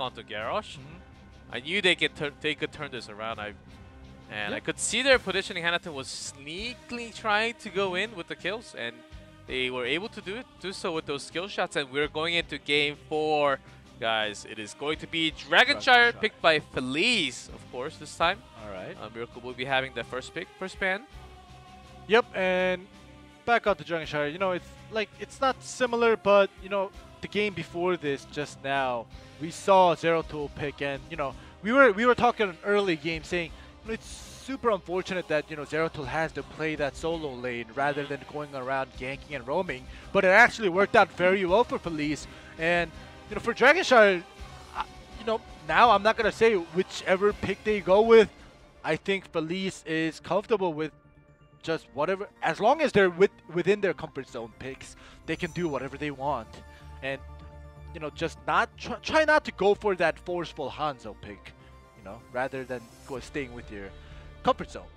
onto Garrosh. I knew they could turn this around. I could see their positioning. Hanaton was sneakily trying to go in with the kills, and they were able to do so with those skill shots. And we're going into game 4, guys. It is going to be Dragonshire picked by Feliz, of course, this time. All right. Miracle will be having the first pick, first ban. Yep, and back out to Dragonshire. You know, it's not similar, but you know, the game before this, just now, we saw Zeratul pick, and you know, we were talking an early game saying, you know, it's super unfortunate that, you know, Zeratul has to play that solo lane rather than going around ganking and roaming, but it actually worked out very well for Feliz. And you know, for Dragonshire, you know, now I'm not gonna say whichever pick they go with. I think Feliz is comfortable with just whatever, as long as they're within their comfort zone picks, they can do whatever they want. And you know, just not try not to go for that forceful Hanzo pick, you know, rather than staying with your comfort zone.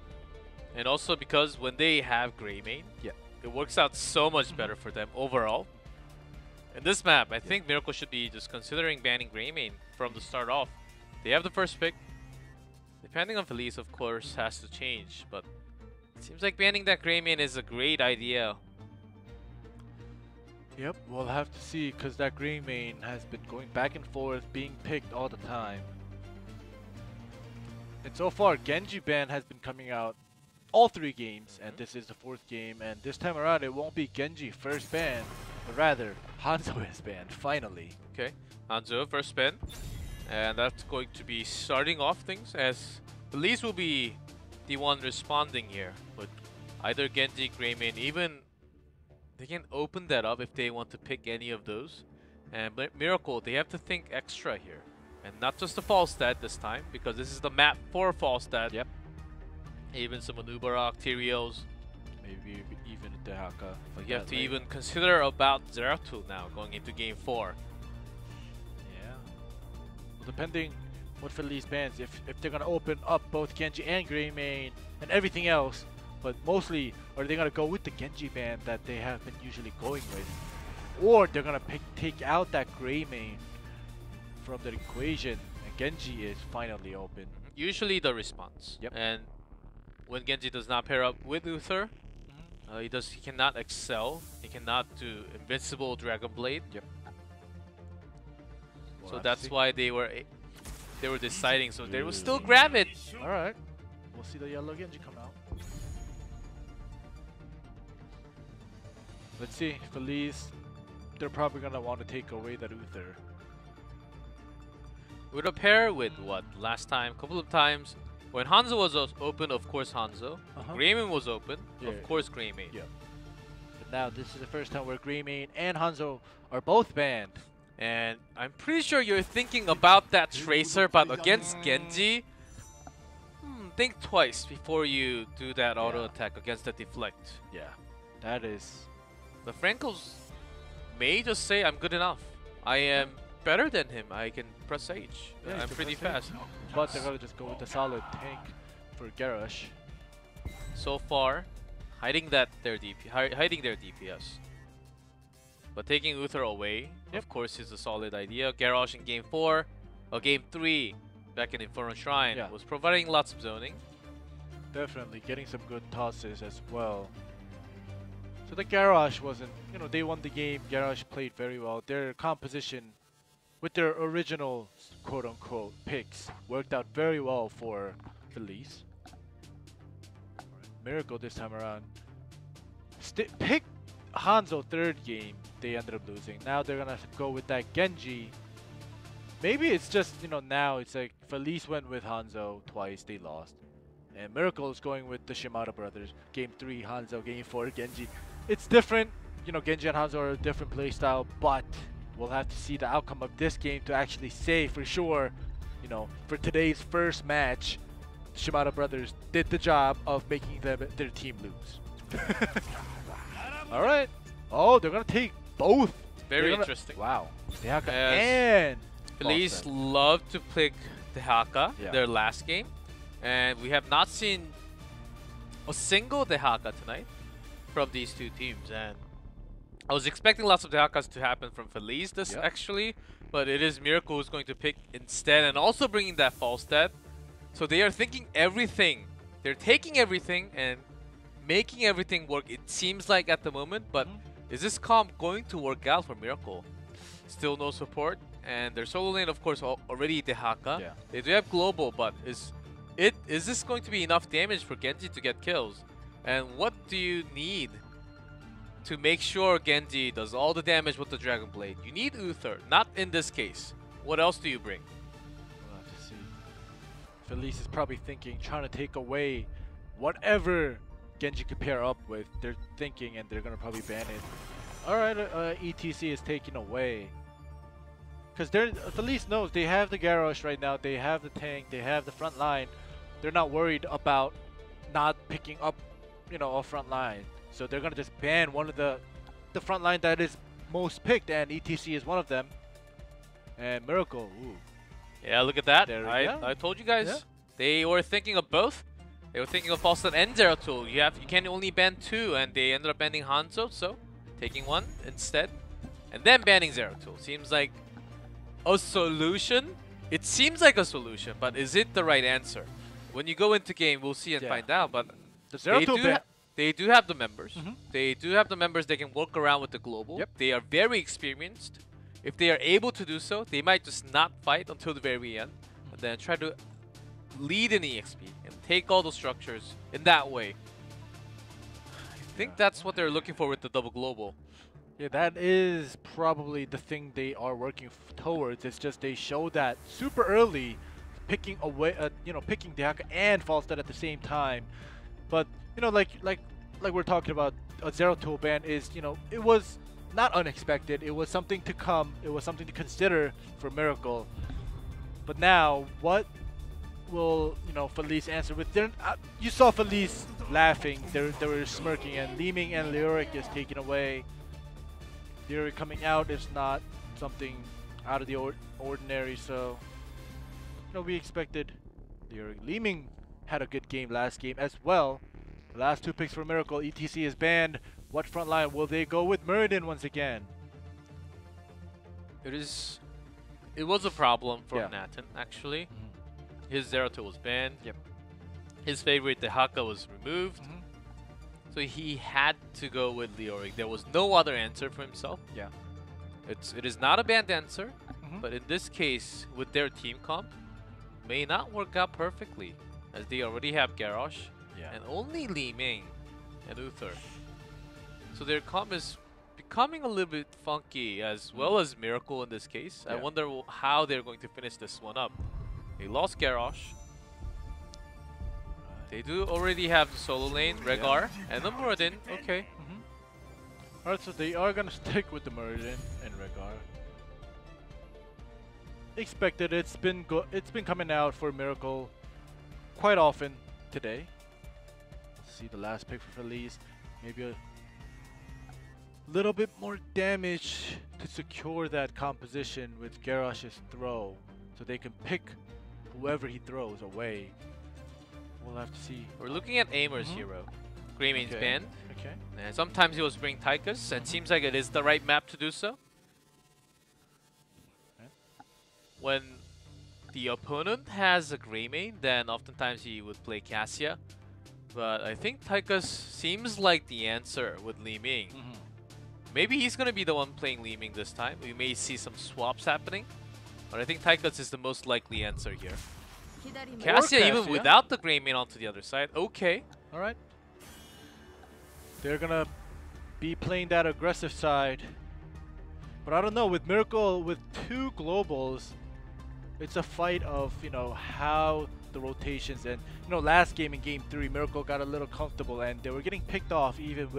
And also because when they have Greymane, it works out so much better for them overall. In this map, I think Miracle should be just considering banning Greymane from the start off. They have the first pick. Depending on Feliz, of course, has to change, but it seems like banning that Greymane is a great idea. Yep, we'll have to see, because that Greymane has been going back and forth, being picked all the time. And so far, Genji ban has been coming out all 3 games, and this is the 4th game, and this time around it won't be Genji first ban, but rather Hanzo is banned, finally. Okay, Hanzo first ban, and that's going to be starting off things, as Feliz will be the one responding here, but either Genji, Greymane, even they can open that up if they want to pick any of those. And Miracle, they have to think extra here. And not just the Falstad this time, because this is the map for Falstad. Yep. Even some Anubarak, Tyrios. Maybe even Dehaka. You have to even consider about Zeratul now, going into game 4. Yeah. Well, depending what Feliz bans, if they're going to open up both Genji and Greymane and everything else, but mostly, are they going to go with the Genji ban that they have been usually going with? Or they're going to take out that Greymane from the equation, and Genji is finally open. Usually the response. Yep. And when Genji does not pair up with Uther, he cannot excel. He cannot do invincible Dragon Blade. Yep. So that's why they were deciding. So they will still grab it. All right. We'll see the yellow Genji come out. Let's see, Feliz, they're probably going to want to take away that Uther. With a pair with what? Last time, couple of times. When Hanzo was open, of course Hanzo. Greymane was open, of course Greymane. Yeah. But now this is the first time where Greymane and Hanzo are both banned. And I'm pretty sure you're thinking about that Tracer, but against Genji, think twice before you do that auto attack against the deflect. Yeah, that is... The Frankos may just say, I'm good enough. I am better than him. I can press H. Yeah, I'm pretty fast. But they're going to just go with the solid tank for Garrosh. So far, hiding their DPS. But taking Uther away, of course, is a solid idea. Garrosh in game 4, or game 3, back in Inferno Shrine, was providing lots of zoning. Definitely getting some good tosses as well. So the Garrosh wasn't, you know, they won the game. Garrosh played very well. Their composition with their original quote-unquote picks worked out very well for Feliz. Miracle this time around. Picked Hanzo 3rd game, they ended up losing. Now they're gonna go with that Genji. Maybe it's just, you know, now it's like Feliz went with Hanzo twice, they lost. And Miracle is going with the Shimada brothers. Game 3 Hanzo, game 4 Genji. It's different, you know, Genji and Hanzo are a different playstyle, but we'll have to see the outcome of this game to actually say for sure, you know, for today's first match, the Shimada brothers did the job of making their team lose. Alright. Oh, they're going to take both. Very interesting. Wow. Dehaka and Feliz love to pick Dehaka their last game. And we have not seen a single Dehaka tonight from these two teams. And I was expecting lots of Dehakas to happen from Feliz actually. but it is Miracle who's going to pick instead, and also bringing that false stat. So they are thinking everything. They're taking everything and making everything work, it seems like at the moment, but is this comp going to work out for Miracle? Still no support, and their solo lane, of course, already Dehaka. Yeah. They do have global, but is this going to be enough damage for Genji to get kills? And what do you need to make sure Genji does all the damage with the Dragon Blade? You need Uther, not in this case. What else do you bring? We'll have to see. Feliz is probably thinking, trying to take away whatever Genji could pair up with. They're thinking, and they're gonna probably ban it. All right, ETC is taken away. Because Feliz knows they have the Garrosh right now, they have the tank, they have the front line. They're not worried about not picking up, you know, a front line. So they're gonna just ban one of the front line that is most picked, and ETC is one of them. And Miracle, ooh. Yeah, look at that. There, I told you guys. Yeah. They were thinking of both. They were thinking of Falstad and Zeratul. You can only ban two, and they ended up banning Hanzo, so taking one instead. And then banning Zeratul. Seems like a solution. It seems like a solution, but is it the right answer? When you go into game, we'll see and find out. But the Zeratul they do have the members. Mhm. They do have the members they can work around with the global. Yep. They are very experienced. If they are able to do so, they might just not fight until the very end, but then try to lead in EXP and take all the structures in that way. I think that's what they're looking for with the double global. Yeah, that is probably the thing they are working towards. It's just they show that super early, picking away, picking Dehaka and Falstad at the same time. But you know, like we're talking about, a Zeratul ban is, you know, it was not unexpected. It was something to come. It was something to consider for Miracle. But now, what will, you know, Feliz answer with? You saw Feliz laughing. They were smirking, and Leeming and Leoric is taken away. Leoric coming out is not something out of the ordinary. So, you know, we expected Leoric. Leeming had a good game last game as well. The last two picks for Miracle. ETC is banned. What front line will they go with? Muradin once again. It was a problem for Yeah. Nathan, actually. His Zeratul was banned. Yep. His favorite Dehaka was removed. Mhm. So he had to go with Leoric. There was no other answer for himself. Yeah. It is not a banned answer, Mhm. but in this case, with their team comp, may not work out perfectly, as they already have Garrosh Yeah. and only Li Ming and Uther. So their comp is becoming a little bit funky, as well as Miracle in this case. I Yeah. wonder how they're going to finish this one up. They lost Garrosh. They do already have the solo lane, Rehgar, and the Muradin. Okay. Alright, so they are gonna stick with the Muradin and Rehgar. Expected. It's been coming out for Miracle quite often today. See the last pick for Feliz. Maybe a little bit more damage to secure that composition with Garrosh's throw, so they can pick whoever he throws away. We'll have to see. We're looking at Aimer's hero. Greymane's Okay. banned. Okay. And sometimes he will bring Tychus, and seems like it is the right map to do so. Okay. When the opponent has a Greymane, then oftentimes he would play Cassia. But I think Tychus seems like the answer with Li Ming. Maybe he's going to be the one playing Li Ming this time. We may see some swaps happening. But I think Tychus is the most likely answer here. Cassia, even without the Greymane onto the other side. Okay. Alright. They're gonna be playing that aggressive side. But I don't know, with Miracle, with two globals, it's a fight of, you know, how the rotations, and, you know, last game in game 3, Miracle got a little comfortable and they were getting picked off even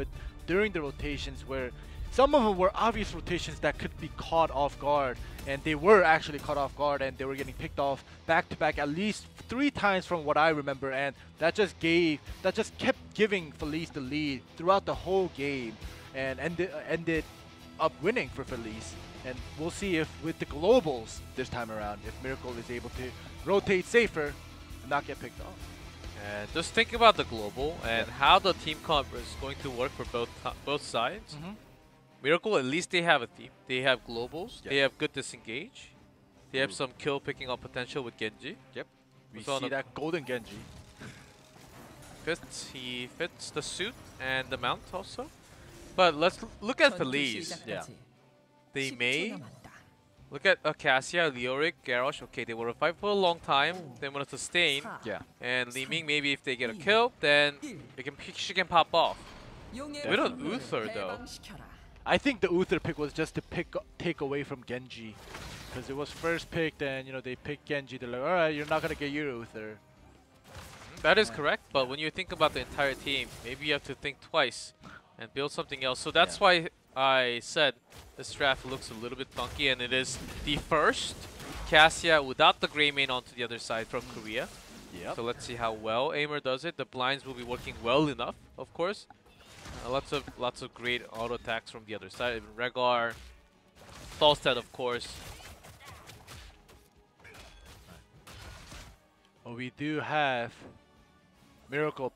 during the rotations, where some of them were obvious rotations that could be caught off guard, and they were actually caught off guard, and they were getting picked off back to back at least 3 times from what I remember, and that just kept giving Feliz the lead throughout the whole game, and ended up winning for Feliz. And we'll see if with the globals this time around, if Miracle is able to rotate safer and not get picked off. And just think about the global and how the team comp is going to work for both sides. Miracle, at least they have a theme. They have globals. Yeah. They have good disengage. They have some kill picking up potential with Genji. Yep. We So on see a- that golden Genji. He fits the suit and the mount also. But let's look at Feliz. Yeah. They may look at Cassia, Leoric, Garrosh. Okay, they were a fight for a long time. They want to sustain. Yeah. And Li Ming, maybe if they get a kill, then she can pop off. We don't Uther though. I think the Uther pick was just to take away from Genji. Because it was first picked and, you know, they picked Genji. They're like, alright, you're not going to get your Uther. That is correct, but when you think about the entire team, maybe you have to think twice and build something else. So that's why I said this draft looks a little bit funky, and it is the first Cassia without the Grey Mane onto the other side from Korea. Yep. So let's see how well Aimer does it. The blinds will be working well enough, of course. Lots of great auto attacks from the other side. Even Rehgar, Falstad, of course. Well, we do have Miracle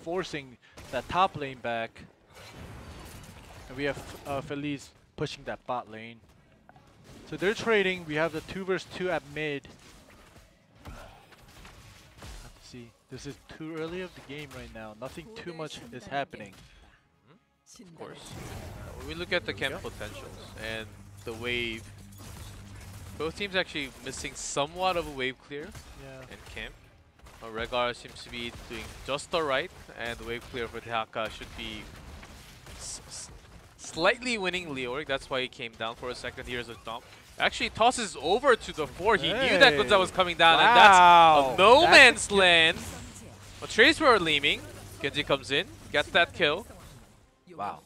forcing that top lane back. And we have Feliz pushing that bot lane. So they're trading. We have the 2 versus 2 at mid. Let's see. This is too early of the game right now. Nothing too much is happening. Of course. When we look at the camp potentials and the wave, both teams actually missing somewhat of a wave clear in camp. Rehgar seems to be doing just alright, and the wave clear for Tehaka should be slightly winning Leoric. That's why he came down for a second. Here's a dump. Actually tosses over to the 4. He knew that Gunza was coming down, and that's a no man's land. A trace for Leeming. Genji comes in, gets that kill. Wow.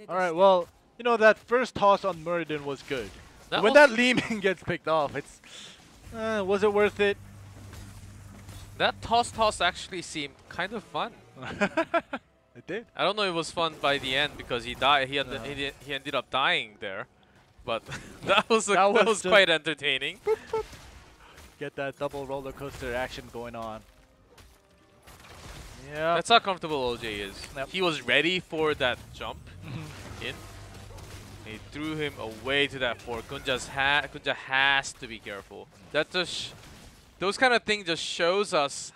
Alright, well, you know, that first toss on Muradin was good. That When was- that Leeming gets picked off, it's... was it worth it? That toss actually seemed kind of fun. It did. I don't know if it was fun by the end because he died. He ended up dying there, but that was just quite entertaining. Get that double roller coaster action going on. Yeah. That's how comfortable OJ is. Yep. He was ready for that jump in. He threw him away to that 4. Gunja has to be careful. That just those kind of things just shows us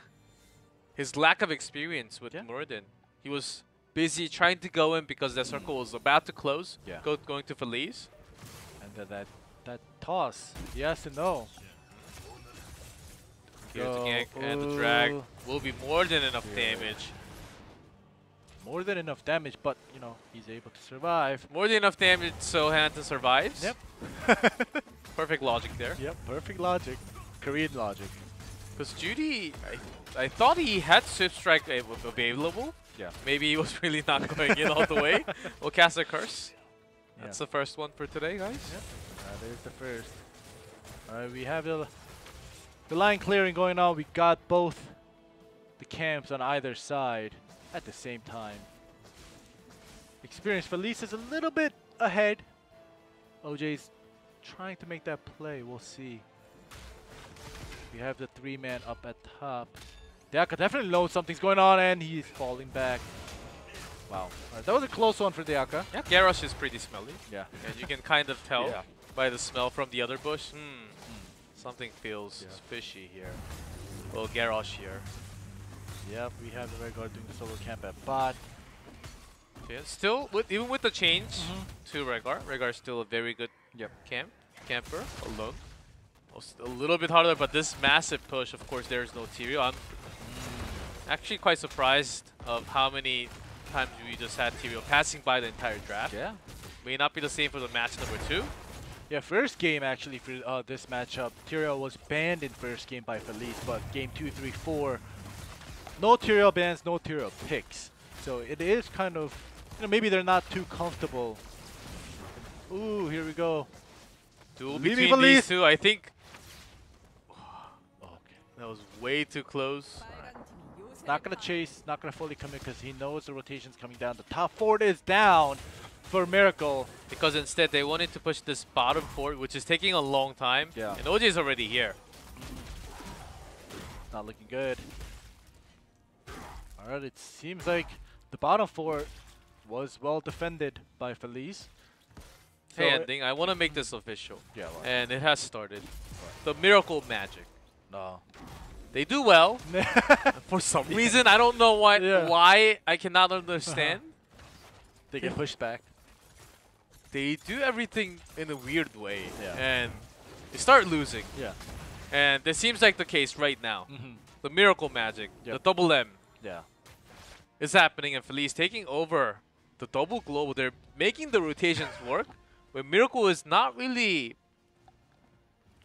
his lack of experience with Muradin. He was busy trying to go in because the circle was about to close. Yeah. Going to Feliz. And that toss, he has to know. Here's the gank, and the drag will be more than enough damage. More than enough damage, but you know, he's able to survive. More than enough damage so Hanton survives. Yep. Perfect logic there. Yep, perfect logic. Korean logic. Because Judy, I thought he had Swift Strike available. Yeah. Maybe he was really not going in all the way. We'll cast a curse. That's the first one for today, guys. Yep. That is the first. Alright, we have the line clearing going on. We got both the camps on either side at the same time. Experience Feliz is a little bit ahead. OJ's trying to make that play. We'll see. We have the 3-man up at top. Deaka definitely knows something's going on, and he's falling back. Wow. Alright, that was a close one for Deaka. Yeah, Garrosh is pretty smelly. Yeah. And you can kind of tell by the smell from the other bush. Something feels fishy here. Well, Garrosh here. Yep, we have the Rehgar doing the solo camp at bot. Okay, still, even with the change to Rehgar, Rehgar is still a very good camper alone. A little bit harder, but this massive push, of course, there is no Tyrael. I'm actually quite surprised of how many times we just had Tyrael passing by the entire draft. Yeah. May not be the same for the match number 2. Yeah, first game actually for this matchup, Tyrael was banned in first game by Feliz, but game 2, 3, 4, no Tyrael bans, no Tyrael picks. So it is kind of, you know, maybe they're not too comfortable. Ooh, here we go. Duel Leaving between these Feliz. two, I think. Okay. That was way too close. Not gonna chase, not gonna fully commit because he knows the rotation's coming down. The top fort is down for Miracle. Because instead they wanted to push this bottom fort, which is taking a long time. Yeah. And OJ is already here. Not looking good. Alright, it seems like the bottom fort was well defended by Feliz. So Hey, ending. I want to make this official. Yeah, what? And it has started. The Miracle Magic. No. They do well. For some reason, I don't know why. Yeah. Why I cannot understand. They get pushed back. They do everything in a weird way, Yeah. and they start losing. Yeah. And this seems like the case right now. Mm-hmm. The Miracle Magic, Yep. the double M, Yeah. is happening, and Feliz taking over the double global. They're making the rotations work, but Miracle is not really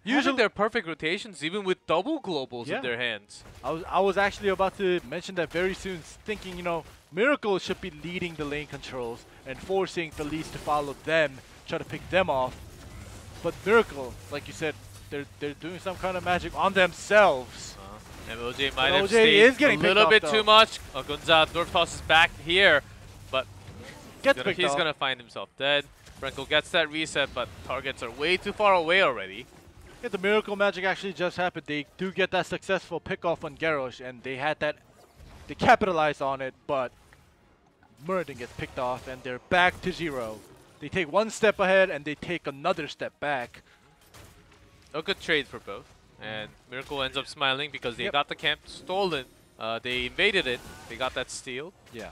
using their perfect rotations, even with double globals in their hands. I was actually about to mention that very soon, thinking, you know, Miracle should be leading the lane controls and forcing Feliz to follow them, try to pick them off. But Miracle, like you said, they're doing some kind of magic on themselves. And OJ might have OJ stayed is getting a little picked bit off, too much. Gunza Dwarf Toss is back here, but he's gonna find himself dead. Brenko gets that reset, but targets are way too far away already. Yeah, the Miracle Magic actually just happened. They do get that successful pick off on Garrosh, and they had that. They capitalized on it, but Muradin gets picked off, and they're back to 0. They take one step ahead, and they take another step back. A good trade for both. And Miracle ends up smiling because they got the camp stolen. They invaded it. They got that steal. Yeah.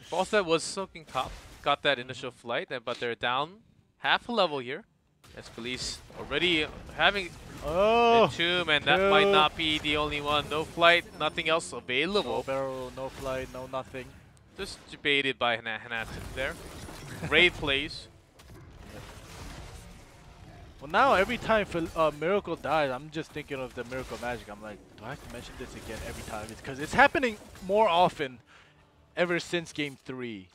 Falstad was soaking top. Got that initial flight, but they're down half a level here. As Feliz already having Entomb, and that might not be the only one. No flight, nothing else available. No barrel, no flight, no nothing. Just debated by Hanatan there. Great plays. Well, now every time Miracle dies, I'm just thinking of the Miracle Magic. I'm like, do I have to mention this again every time? It's because it's happening more often ever since Game 3.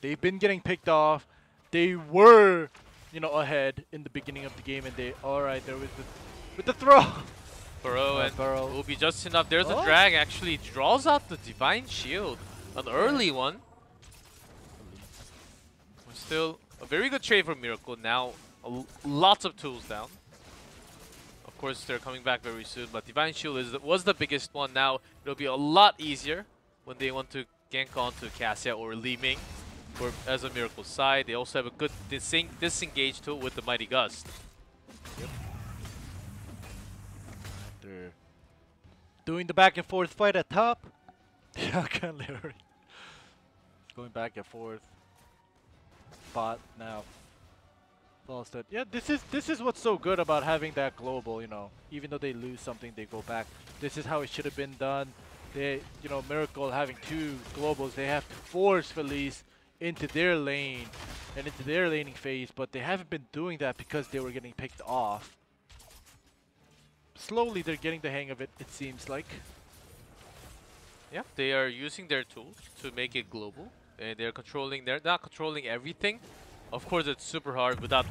They've been getting picked off. They were, you know, ahead in the beginning of the game, and they right there with the throw. Burrow and Burrow will be just enough. There's a drag actually draws out the Divine Shield, an early one. Still a very good trade for Miracle now. Lots of tools down. Of course, they're coming back very soon, but Divine Shield was the biggest one. Now it'll be a lot easier when they want to gank onto Cassia or Li Ming as a Miracle side. They also have a good disengage tool with the Mighty Gust. Yep. They're doing the back and forth fight at top. Yeah, literally going back and forth. Bot now. Falstad. Yeah, this is what's so good about having that global. You know, even though they lose something, they go back. This is how it should have been done. They, you know, Miracle having 2 globals, they have to force Feliz into their lane and into their laning phase, but they haven't been doing that because they were getting picked off. Slowly, they're getting the hang of it. It seems like. Yeah, they are using their tools to make it global, and they're controlling. They're not controlling everything. Of course, it's super hard without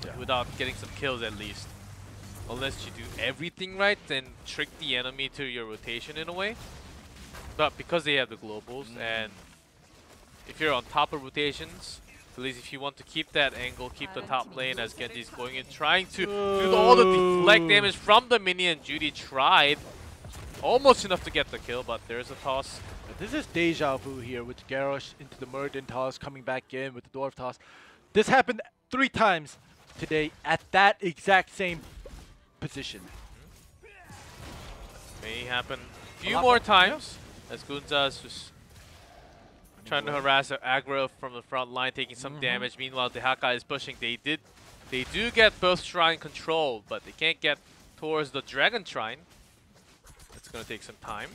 getting some kills at least. Unless you do everything right, then trick the enemy to your rotation in a way. But because they have the globals, and if you're on top of rotations, at least if you want to keep that angle, keep the top lane as Genji's going in, trying to do all the deflect damage from the minion. Judy tried. Almost enough to get the kill, but there's a toss. This is deja vu here with Garrosh into the Muradin toss, coming back in with the Dwarf toss. This happened 3 times today at that exact same position. May happen a few more times as Gunza is just trying to harass aggro from the front line, taking some damage. Meanwhile, Dehaka is pushing. They do get both shrine control, but they can't get towards the Dragon Shrine. It's gonna take some time.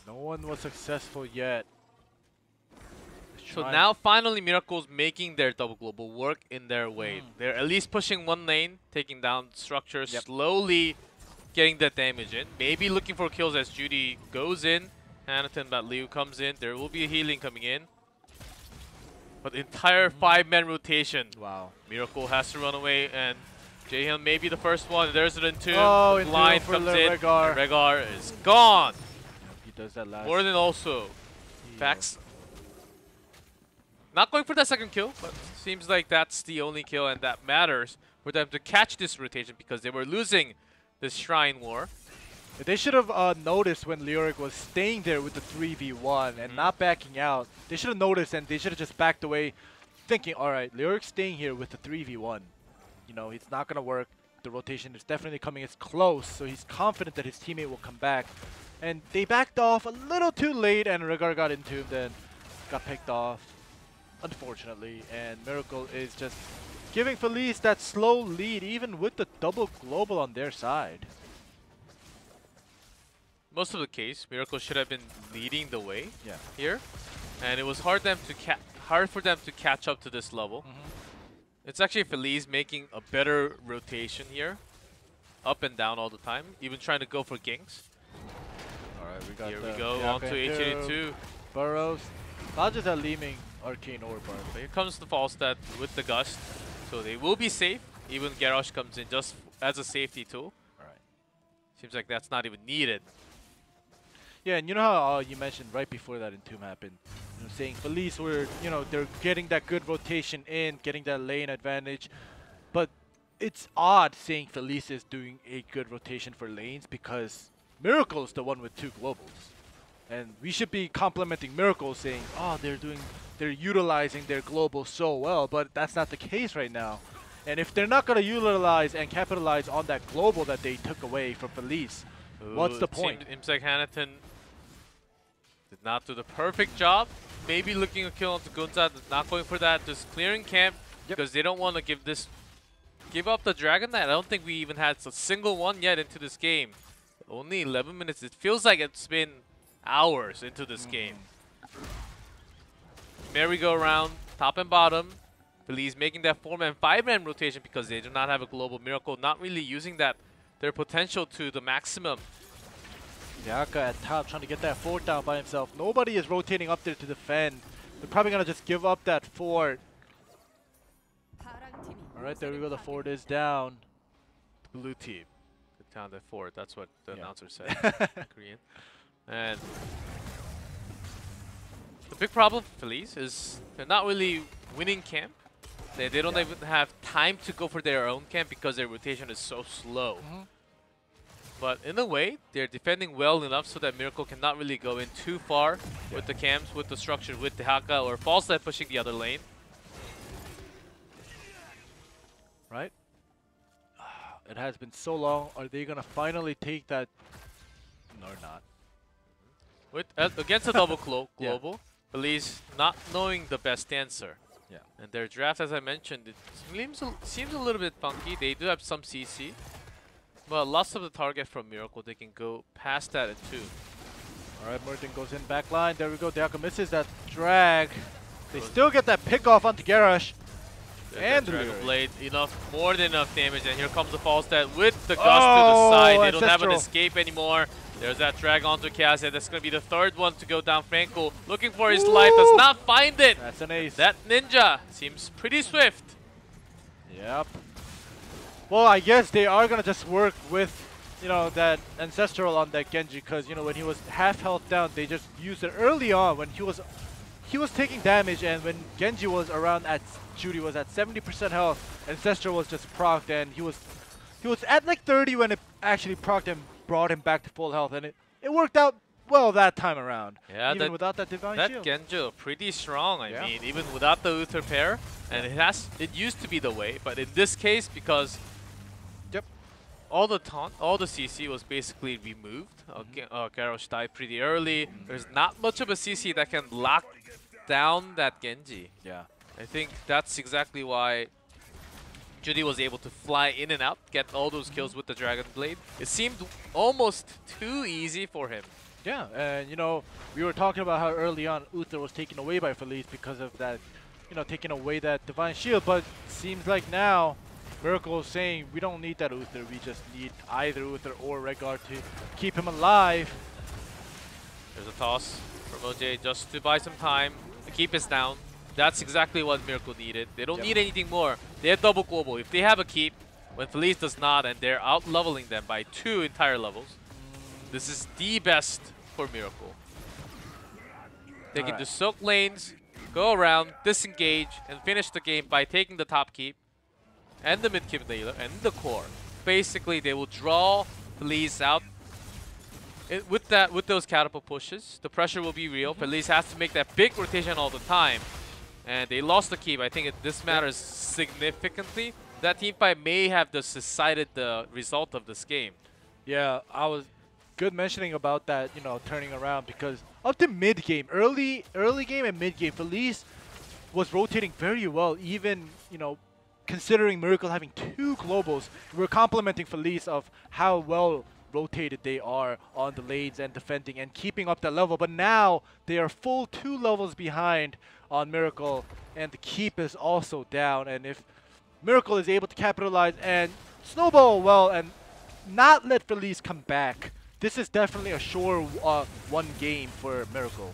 No one was successful yet. So now finally Miracle's making their double global work in their way. They're at least pushing one lane, taking down structures, slowly getting that damage in. Maybe looking for kills as Judy goes in. Hanatan, but Liu comes in. There will be a healing coming in. But the entire 5-man rotation. Wow. Miracle has to run away, and Jaehyun may be the first one. There's an Entomb. Oh, the blind comes in. Rhaegar. Rhaegar is gone. He does that last. More than also. Fax. Not going for that second kill, but seems like that's the only kill, and that matters for them to catch this rotation because they were losing this Shrine War. They should have noticed when Lyric was staying there with the 3v1 and not backing out. They should have noticed, and they should have just backed away, thinking, all right, Lyric's staying here with the 3v1. You know, it's not going to work. The rotation is definitely coming as close, so he's confident that his teammate will come back. And they backed off a little too late, and Regar got into him, then got picked off, unfortunately. And Miracle is just giving Feliz that slow lead, even with the double global on their side. Most of the case, Miracle should have been leading the way here, and it was hard for them to catch up to this level. It's actually Feliz making a better rotation here, up and down all the time, even trying to go for ganks. Alright, we got here we go, onto HGC. Burrows. Not just a Leeming Arcane Orb. But here comes the Falstad with the Gust, so they will be safe. Even Garrosh comes in just as a safety tool. Alright. Seems like that's not even needed. Yeah, and you know how you mentioned right before that Entomb happened, you know, saying Feliz were, you know, they're getting that good rotation in, getting that lane advantage, but it's odd saying Feliz is doing a good rotation for lanes because Miracle is the one with 2 globals, and we should be complimenting Miracle, saying, oh, they're utilizing their global so well, but that's not the case right now. And if they're not gonna utilize and capitalize on that global that they took away from Feliz, what's the point? Seems like Hanaton did not do the perfect job. Maybe looking a kill onto Gunza, not going for that, just clearing camp because they don't want to give up the Dragon Knight. I don't think we even had a single one yet into this game. Only 11 minutes. It feels like it's been hours into this game. Merry-go-round, top and bottom. Feliz making that 4-man, 5-man rotation because they do not have a global. Miracle not really using their potential to the maximum. Yaka at top trying to get that fort down by himself. Nobody is rotating up there to defend. They're probably going to just give up that fort. Alright, there we go. The fort is down. Blue team. The town that fort. That's what the announcer said. Korean. And the big problem for Feliz is they're not really winning camp. They don't even have time to go for their own camp because their rotation is so slow. But in a way, they're defending well enough so that Miracle cannot really go in too far with the camps, with the structure, with the Haka or Falstad pushing the other lane. Right? It has been so long. Are they going to finally take that? No, or not. With against a double global, Feliz not knowing the best answer. And their draft, as I mentioned, it seems a little bit funky. They do have some CC. But lots of the target from Miracle, they can go past that at 2. Alright, Merton goes in back line. There we go. Deaka misses that drag. They still get that pick off onto Garrosh. And the Dragon Blade, more than enough damage. And here comes the Falstad with the Gust to the side. They don't have an escape anymore. There's that drag onto Kazia. That's going to be the 3rd one to go down. Franco looking for his life, does not find it. That's an ace. That ninja seems pretty swift. Yep. Well, I guess they are going to just work with, that Ancestral on that Genji because, when he was half health down, they just used it early on when he was taking damage, and when Genji was around Judy was at 70% health, Ancestral was just procced, and he was at like 30 when it actually procced and brought him back to full health, and it worked out well that time around. Yeah, even without that Divine Shield. That Genji pretty strong. I mean, even without the Uther pair, and it used to be the way, but in this case, because all the taunt, all the CC was basically removed. Garrosh died pretty early. There's not much of a CC that can lock down that Genji. Yeah. I think that's exactly why Judy was able to fly in and out, get all those kills with the Dragon Blade. It seemed almost too easy for him. Yeah, and we were talking about how early on Uther was taken away by Feliz because of that, taking away that Divine Shield, but seems like now Miracle is saying we don't need that Uther, we just need either Uther or Regar to keep him alive. There's a toss from OJ just to buy some time, to keep us down. That's exactly what Miracle needed. They don't need anything more. They have double global. If they have a keep, when Feliz does not, and they're out-leveling them by 2 entire levels, this is the best for Miracle. They can just soak lanes, go around, disengage, and finish the game by taking the top keep, and the mid keep later, and the core. Basically, they will draw Feliz out. With those catapult pushes, the pressure will be real. Feliz has to make that big rotation all the time. and they lost the keep. I think this matters significantly. That team fight may have decided the result of this game. Yeah, I was good mentioning about that, you know, turning around, because up to mid game, early game and mid game, Feliz was rotating very well, even, you know, considering Miracle having 2 globals. We're complimenting Feliz of how well rotated they are on the lanes and defending and keeping up that level. But now they are full 2 levels behind on Miracle, and the keep is also down. And if Miracle is able to capitalize and snowball well and not let Feliz come back, this is definitely a sure one game for Miracle.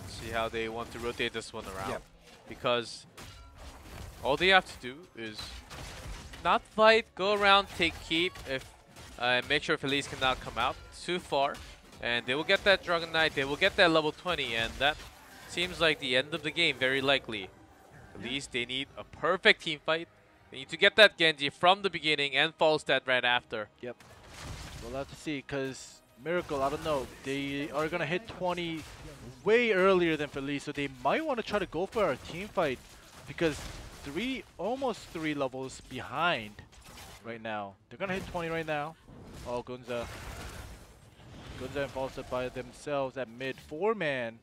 See how they want to rotate this one around. Yep. Because all they have to do is not fight, go around, take keep, and make sure Feliz cannot come out too far. And they will get that Dragon Knight, they will get that level 20, and that seems like the end of the game, very likely. Feliz, they need a perfect team fight. They need to get that Genji from the beginning and Falstad right after. Yep. We'll have to see, because Miracle, I don't know, they are going to hit 20 way earlier than Feliz, so they might want to try to go for a team fight, because almost 3 levels behind right now. They're going to hit 20 right now. Oh, Gunza and Falstad by themselves at mid. 4-man.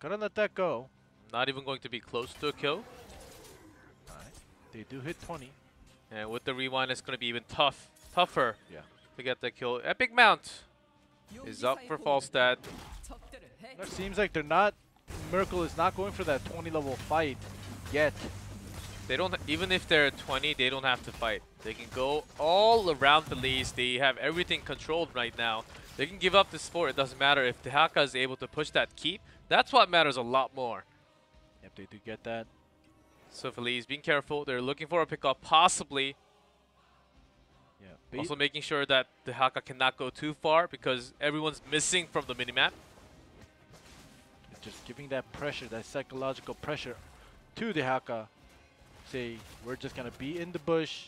Gotta let that go. Not even going to be close to a kill. Alright. They do hit 20. And with the rewind, it's going to be even tougher Yeah. to get that kill. Epic Mount is up for Falstad. It seems like they're not. Miracle is not going for that 20 level fight yet. They don't, even if they're 20, they don't have to fight. They can go all around Feliz. They have everything controlled right now. They can give up this fort. It doesn't matter if Dehaka is able to push that keep. That's what matters a lot more. Yep, they do get that. So Feliz, being careful. They're looking for a pickup, possibly. Yeah. Also making sure that Dehaka cannot go too far because everyone's missing from the minimap. Just giving that pressure, that psychological pressure to Dehaka. Say, we're just gonna be in the bush,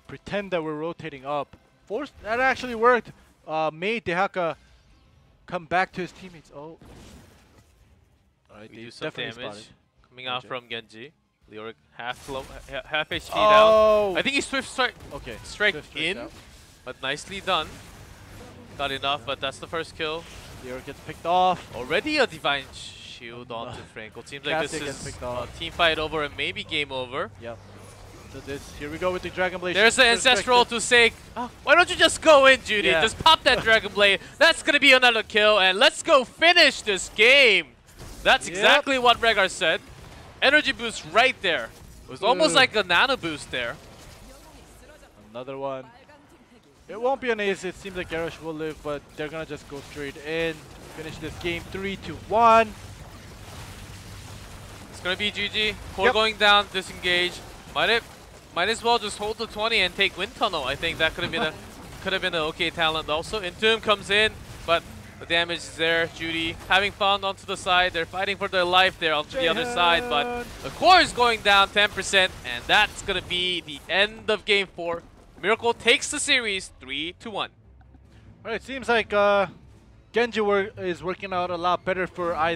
pretend that we're rotating up. That actually worked. Made Dehaka come back to his teammates. Oh. Alright, We they do some definitely damage spotted. coming out from Genji. Leoric half HP Oh! down. I think he Swift strike Okay. strike Swift in, out. but nicely done. Got enough, but that's the first kill. Leoric gets picked off. Already a Divine Shield onto Frankel. Seems like this Cassie gets is picked a off. team fight over and maybe game over. Yep. So here we go with the Dragon Blade. There's the Ancestral to say, oh, why don't you just go in, Judy? Yeah. Just pop that Dragon Blade. That's going to be another kill, and let's go finish this game. That's exactly what Rehgar said. Energy boost right there. It was almost like a nano boost there. Another one. It won't be an ace. It seems like Garrosh will live, but they're gonna just go straight in. Finish this game 3-1. It's going to be GG. Core Yep. going down, disengage. Might as well just hold the 20 and take Wind Tunnel. I think that could have been an okay talent also. Entomb comes in, but the damage is there. Judy having fun onto the side. They're fighting for their life there onto the other side, but the core is going down 10%, and that's going to be the end of Game 4. Miracle takes the series 3-1. Alright, seems like Genji is working out a lot better for either.